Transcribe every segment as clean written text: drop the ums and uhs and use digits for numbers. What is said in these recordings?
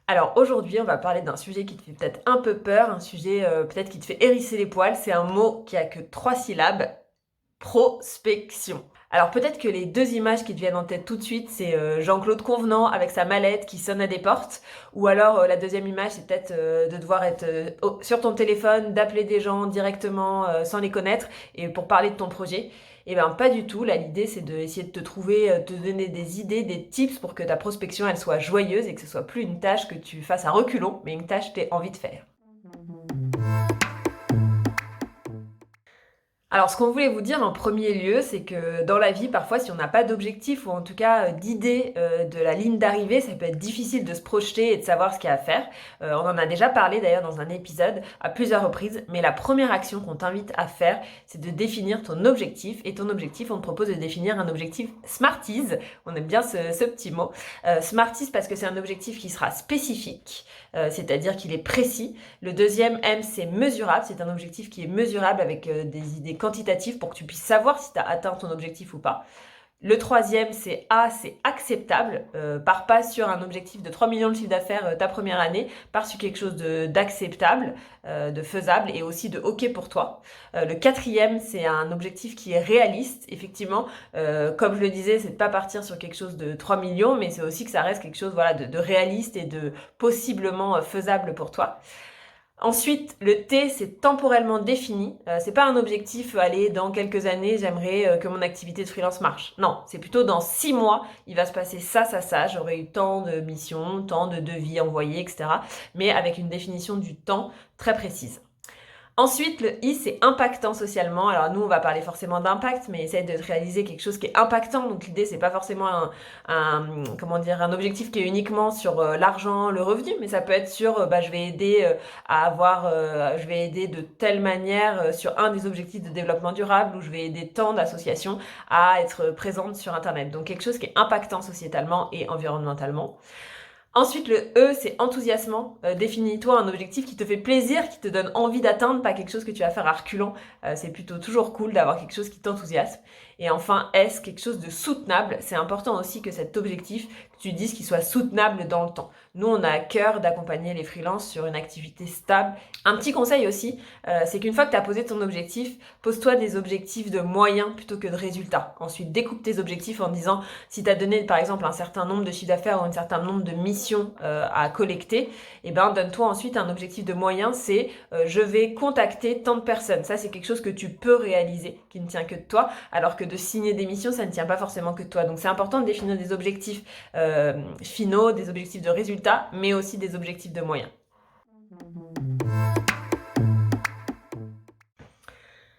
Alors aujourd'hui, on va parler d'un sujet qui te fait peut-être un peu peur, un sujet peut-être qui te fait hérisser les poils. C'est un mot qui a que 3 syllabes, prospection. Alors peut-être que les deux images qui te viennent en tête tout de suite, c'est Jean-Claude Convenant avec sa mallette qui sonne à des portes, ou alors la deuxième image, c'est peut-être de devoir être sur ton téléphone, d'appeler des gens directement sans les connaître et pour parler de ton projet. Eh bien pas du tout, là l'idée c'est d'essayer de te trouver, te donner des idées, des tips pour que ta prospection elle soit joyeuse et que ce soit plus une tâche que tu fasses à reculons, mais une tâche que tu aies envie de faire. Alors, ce qu'on voulait vous dire en premier lieu, c'est que dans la vie, parfois, si on n'a pas d'objectif ou en tout cas d'idée de la ligne d'arrivée, ça peut être difficile de se projeter et de savoir ce qu'il y a à faire. On en a déjà parlé d'ailleurs dans un épisode à plusieurs reprises, mais la première action qu'on t'invite à faire, c'est de définir ton objectif. Et ton objectif, on te propose de définir un objectif Smarties. On aime bien ce petit mot. Smarties parce que c'est un objectif qui sera spécifique, c'est-à-dire qu'il est précis. Le deuxième M, c'est mesurable. C'est un objectif qui est mesurable avec des idées quantitatives pour que tu puisses savoir si tu as atteint ton objectif ou pas. Le troisième, c'est A, c'est acceptable. Pars pas sur un objectif de 3 millions de chiffre d'affaires ta première année, pars sur quelque chose d'acceptable, de faisable et aussi de OK pour toi. Le quatrième, c'est un objectif qui est réaliste. Effectivement, comme je le disais, c'est de pas partir sur quelque chose de 3 millions, mais c'est aussi que ça reste quelque chose voilà, de réaliste et de possiblement faisable pour toi. Ensuite, le T, c'est temporellement défini. C'est pas un objectif, allez, dans quelques années, j'aimerais que mon activité de freelance marche. Non, c'est plutôt dans 6 mois, il va se passer ça, ça, ça. J'aurai eu tant de missions, tant de devis envoyés, etc. Mais avec une définition du temps très précise. Ensuite, le I, c'est impactant socialement. Alors nous, on va parler forcément d'impact, mais essaye de réaliser quelque chose qui est impactant. Donc l'idée, c'est pas forcément comment dire, un objectif qui est uniquement sur l'argent, le revenu, mais ça peut être sur, je vais aider je vais aider de telle manière sur un des objectifs de développement durable, ou je vais aider tant d'associations à être présentes sur Internet. Donc quelque chose qui est impactant sociétalement et environnementalement. Ensuite, le E, c'est enthousiasmant. Définis-toi un objectif qui te fait plaisir, qui te donne envie d'atteindre, pas quelque chose que tu vas faire à reculons. C'est plutôt toujours cool d'avoir quelque chose qui t'enthousiasme. Et enfin, S, quelque chose de soutenable. C'est important aussi que cet objectif, que tu dises qu'il soit soutenable dans le temps. Nous, on a à cœur d'accompagner les freelances sur une activité stable. Un petit conseil aussi, c'est qu'une fois que tu as posé ton objectif, pose-toi des objectifs de moyens plutôt que de résultats. Ensuite, découpe tes objectifs en disant, si tu as donné par exemple un certain nombre de chiffres d'affaires ou un certain nombre de missions à collecter, et ben donne-toi ensuite un objectif de moyens, c'est je vais contacter tant de personnes. Ça, c'est quelque chose que tu peux réaliser, qui ne tient que de toi, alors que de signer des missions, ça ne tient pas forcément que de toi. Donc c'est important de définir des objectifs finaux, des objectifs de résultats, mais aussi des objectifs de moyens.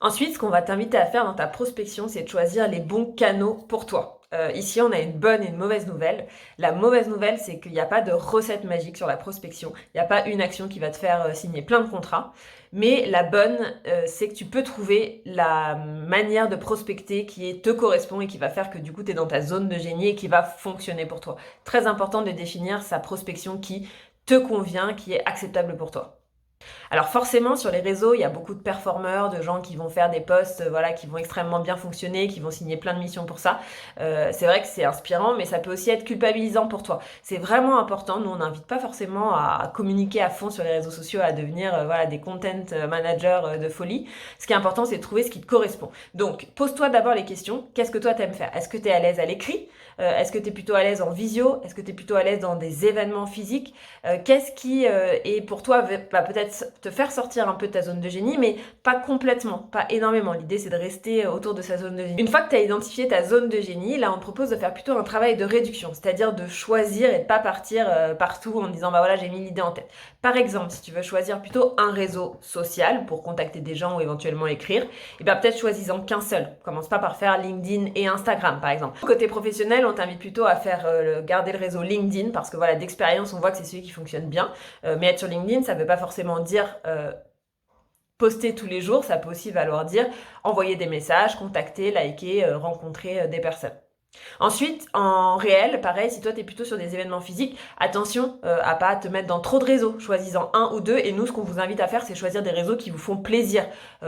Ensuite, ce qu'on va t'inviter à faire dans ta prospection, c'est de choisir les bons canaux pour toi. Ici, on a une bonne et une mauvaise nouvelle. La mauvaise nouvelle, c'est qu'il n'y a pas de recette magique sur la prospection. Il n'y a pas une action qui va te faire signer plein de contrats. Mais la bonne, c'est que tu peux trouver la manière de prospecter qui te correspond et qui va faire que du coup, tu es dans ta zone de génie et qui va fonctionner pour toi. Très important de définir sa prospection qui te convient, qui est acceptable pour toi. Alors forcément, sur les réseaux, il y a beaucoup de performeurs, de gens qui vont faire des posts, voilà, qui vont extrêmement bien fonctionner, qui vont signer plein de missions pour ça. C'est vrai que c'est inspirant, mais ça peut aussi être culpabilisant pour toi. C'est vraiment important. Nous, on n'invite pas forcément à communiquer à fond sur les réseaux sociaux, à devenir voilà, des content managers de folie. Ce qui est important, c'est de trouver ce qui te correspond. Donc, pose-toi d'abord les questions. Qu'est-ce que toi, t'aimes faire? Est-ce que tu es à l'aise à l'écrit? Est-ce que tu es plutôt à l'aise en visio? Est-ce que tu es plutôt à l'aise dans des événements physiques? Qu'est-ce qui est pour toi va peut-être te faire sortir un peu de ta zone de génie, mais pas complètement, pas énormément. L'idée, c'est de rester autour de sa zone de génie. Une fois que tu as identifié ta zone de génie, là, on te propose de faire plutôt un travail de réduction, c'est-à-dire de choisir et de pas partir partout en disant, bah voilà, j'ai mis l'idée en tête. Par exemple, si tu veux choisir plutôt un réseau social pour contacter des gens ou éventuellement écrire, et bien peut-être choisis-en qu'un seul. Commence pas par faire LinkedIn et Instagram, par exemple. Côté professionnel, on t'invite plutôt à faire garder le réseau LinkedIn parce que voilà, d'expérience, on voit que c'est celui qui fonctionne bien. Mais être sur LinkedIn, ça veut pas forcément dire poster tous les jours, ça peut aussi valoir dire envoyer des messages, contacter, liker, rencontrer des personnes. Ensuite, en réel, pareil, si toi, tu es plutôt sur des événements physiques, attention à pas te mettre dans trop de réseaux, choisis-en un ou deux. Et nous, ce qu'on vous invite à faire, c'est choisir des réseaux qui vous font plaisir.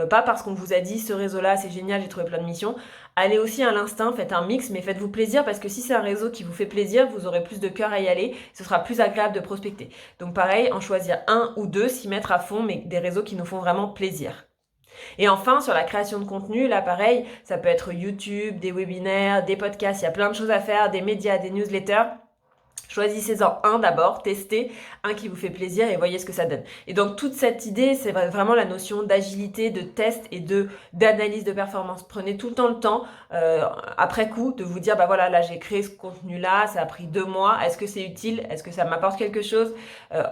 Pas parce qu'on vous a dit, ce réseau-là, c'est génial, j'ai trouvé plein de missions. Allez aussi à l'instinct, faites un mix, mais faites-vous plaisir, parce que si c'est un réseau qui vous fait plaisir, vous aurez plus de cœur à y aller, ce sera plus agréable de prospecter. Donc pareil, en choisir un ou deux, s'y mettre à fond, mais des réseaux qui nous font vraiment plaisir. Et enfin, sur la création de contenu, là pareil, ça peut être YouTube, des webinaires, des podcasts, il y a plein de choses à faire, des médias, des newsletters. Choisissez-en un d'abord, testez un qui vous fait plaisir et voyez ce que ça donne. Et donc toute cette idée, c'est vraiment la notion d'agilité, de test et d'analyse de performance. Prenez tout le temps, après coup, de vous dire, bah voilà, là j'ai créé ce contenu-là, ça a pris 2 mois, est-ce que c'est utile, est-ce que ça m'apporte quelque chose,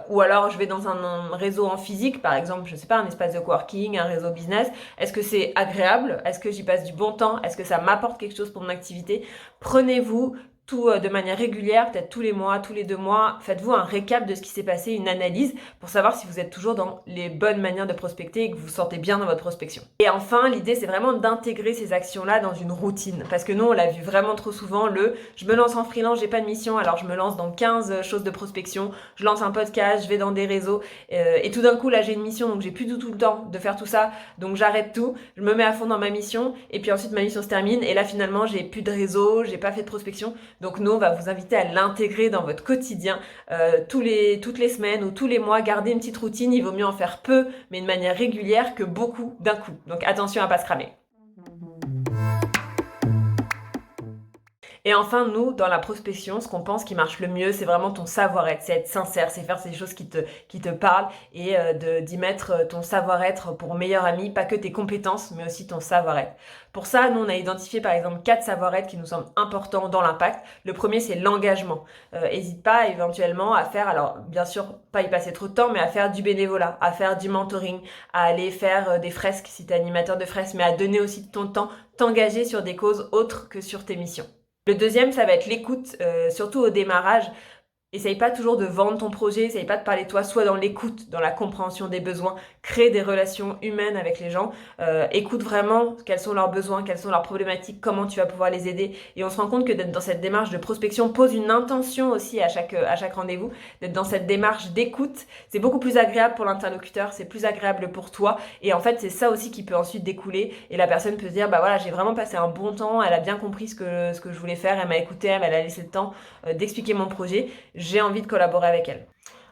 ou alors je vais dans un réseau en physique, par exemple, je sais pas, un espace de coworking, un réseau business, est-ce que c'est agréable, est-ce que j'y passe du bon temps, est-ce que ça m'apporte quelque chose pour mon activité. Prenez-vous tout de manière régulière, peut-être tous les mois, tous les 2 mois, faites-vous un récap de ce qui s'est passé, une analyse pour savoir si vous êtes toujours dans les bonnes manières de prospecter et que vous vous sentez bien dans votre prospection. Et enfin, l'idée c'est vraiment d'intégrer ces actions-là dans une routine parce que nous on l'a vu vraiment trop souvent, je me lance en freelance, j'ai pas de mission, alors je me lance dans 15 choses de prospection, je lance un podcast, je vais dans des réseaux et tout d'un coup là j'ai une mission donc j'ai plus du tout le temps de faire tout ça, donc j'arrête tout, je me mets à fond dans ma mission et puis ensuite ma mission se termine et là finalement j'ai plus de réseau, j'ai pas fait de prospection. Donc nous, on va vous inviter à l'intégrer dans votre quotidien toutes les semaines ou tous les mois. Gardez une petite routine, il vaut mieux en faire peu, mais de manière régulière que beaucoup d'un coup. Donc attention à pas se cramer. Et enfin, nous, dans la prospection, ce qu'on pense qui marche le mieux, c'est vraiment ton savoir-être, c'est être sincère, c'est faire ces choses qui te parlent et d'y mettre ton savoir-être pour meilleur ami, pas que tes compétences, mais aussi ton savoir-être. Pour ça, nous, on a identifié par exemple 4 savoir-être qui nous semblent importants dans l'impact. Le premier, c'est l'engagement. Hésite pas éventuellement à faire, alors bien sûr, pas y passer trop de temps, mais à faire du bénévolat, à faire du mentoring, à aller faire des fresques si tu es animateur de fresques, mais à donner aussi de ton temps, t'engager sur des causes autres que sur tes missions. Le deuxième, ça va être l'écoute, surtout au démarrage. Essaye pas toujours de vendre ton projet, essaye pas de parler de toi, sois dans l'écoute, dans la compréhension des besoins, crée des relations humaines avec les gens, écoute vraiment quels sont leurs besoins, quelles sont leurs problématiques, comment tu vas pouvoir les aider. Et on se rend compte que d'être dans cette démarche de prospection pose une intention aussi à chaque rendez-vous, d'être dans cette démarche d'écoute, c'est beaucoup plus agréable pour l'interlocuteur, c'est plus agréable pour toi. Et en fait, c'est ça aussi qui peut ensuite découler. Et la personne peut se dire, bah voilà, j'ai vraiment passé un bon temps, elle a bien compris ce que je voulais faire, elle m'a écouté, elle m'a laissé le temps d'expliquer mon projet. J'ai envie de collaborer avec elle.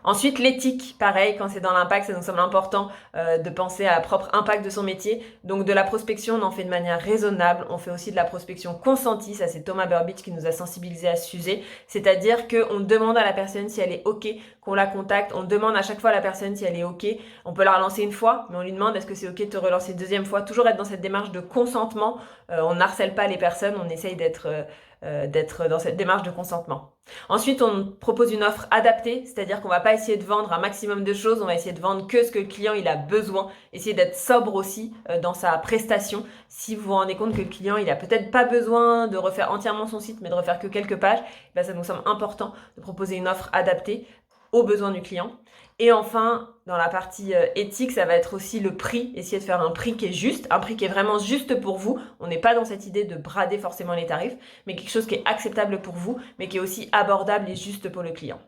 Ensuite, l'éthique, pareil, quand c'est dans l'impact, ça nous semble important de penser à propre impact de son métier. Donc de la prospection, on en fait de manière raisonnable. On fait aussi de la prospection consentie, ça c'est Thomas Burbidge qui nous a sensibilisés à ce sujet. C'est-à-dire qu'on demande à la personne si elle est OK, qu'on la contacte. On demande à chaque fois à la personne si elle est OK. On peut la relancer une fois, mais on lui demande est-ce que c'est OK de te relancer une deuxième fois. Toujours être dans cette démarche de consentement. On n'harcèle pas les personnes, on essaye d'être dans cette démarche de consentement. Ensuite, on propose une offre adaptée, c'est-à-dire qu'on va pas essayer de vendre un maximum de choses, on va essayer de vendre que ce que le client il a besoin, essayer d'être sobre aussi dans sa prestation. Si vous vous rendez compte que le client il a peut-être pas besoin de refaire entièrement son site, mais de refaire que quelques pages, ben ça nous semble important de proposer une offre adaptée aux besoins du client. Et enfin, dans la partie éthique, ça va être aussi le prix, essayer de faire un prix qui est juste, un prix qui est vraiment juste pour vous. On n'est pas dans cette idée de brader forcément les tarifs, mais quelque chose qui est acceptable pour vous, mais qui est aussi abordable et juste pour le client.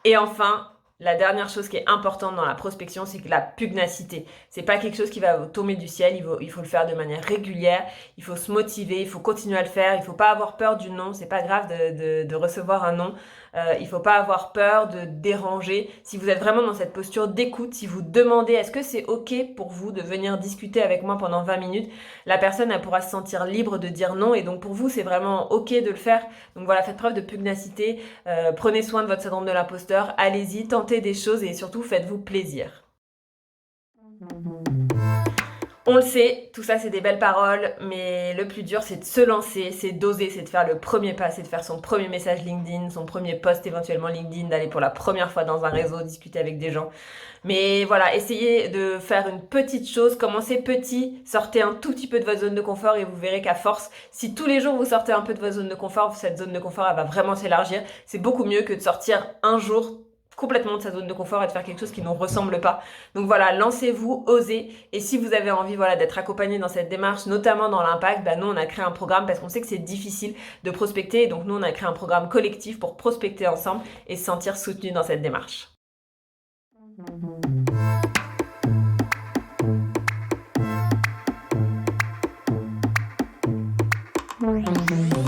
Et enfin, la dernière chose qui est importante dans la prospection, c'est que la pugnacité. C'est pas quelque chose qui va tomber du ciel, il faut le faire de manière régulière, il faut se motiver, il faut continuer à le faire, il faut pas avoir peur du non, c'est pas grave de recevoir un non, il faut pas avoir peur de déranger. Si vous êtes vraiment dans cette posture d'écoute, si vous demandez est-ce que c'est OK pour vous de venir discuter avec moi pendant 20 minutes, la personne elle pourra se sentir libre de dire non et donc pour vous c'est vraiment OK de le faire. Donc voilà, faites preuve de pugnacité, prenez soin de votre syndrome de l'imposteur, allez-y, tentez des choses et surtout faites-vous plaisir. On le sait, tout ça c'est des belles paroles, mais le plus dur c'est de se lancer, c'est d'oser, c'est de faire le premier pas, c'est de faire son premier message LinkedIn, son premier post éventuellement LinkedIn, d'aller pour la première fois dans un réseau, discuter avec des gens. Mais voilà, essayez de faire une petite chose, commencez petit, sortez un tout petit peu de votre zone de confort et vous verrez qu'à force, si tous les jours vous sortez un peu de votre zone de confort, cette zone de confort elle va vraiment s'élargir. C'est beaucoup mieux que de sortir un jour complètement de sa zone de confort et de faire quelque chose qui ne nous ressemble pas. Donc voilà, lancez-vous, osez. Et si vous avez envie voilà, d'être accompagné dans cette démarche, notamment dans l'impact, bah, nous on a créé un programme parce qu'on sait que c'est difficile de prospecter. Donc nous on a créé un programme collectif pour prospecter ensemble et se sentir soutenu dans cette démarche. Thank you.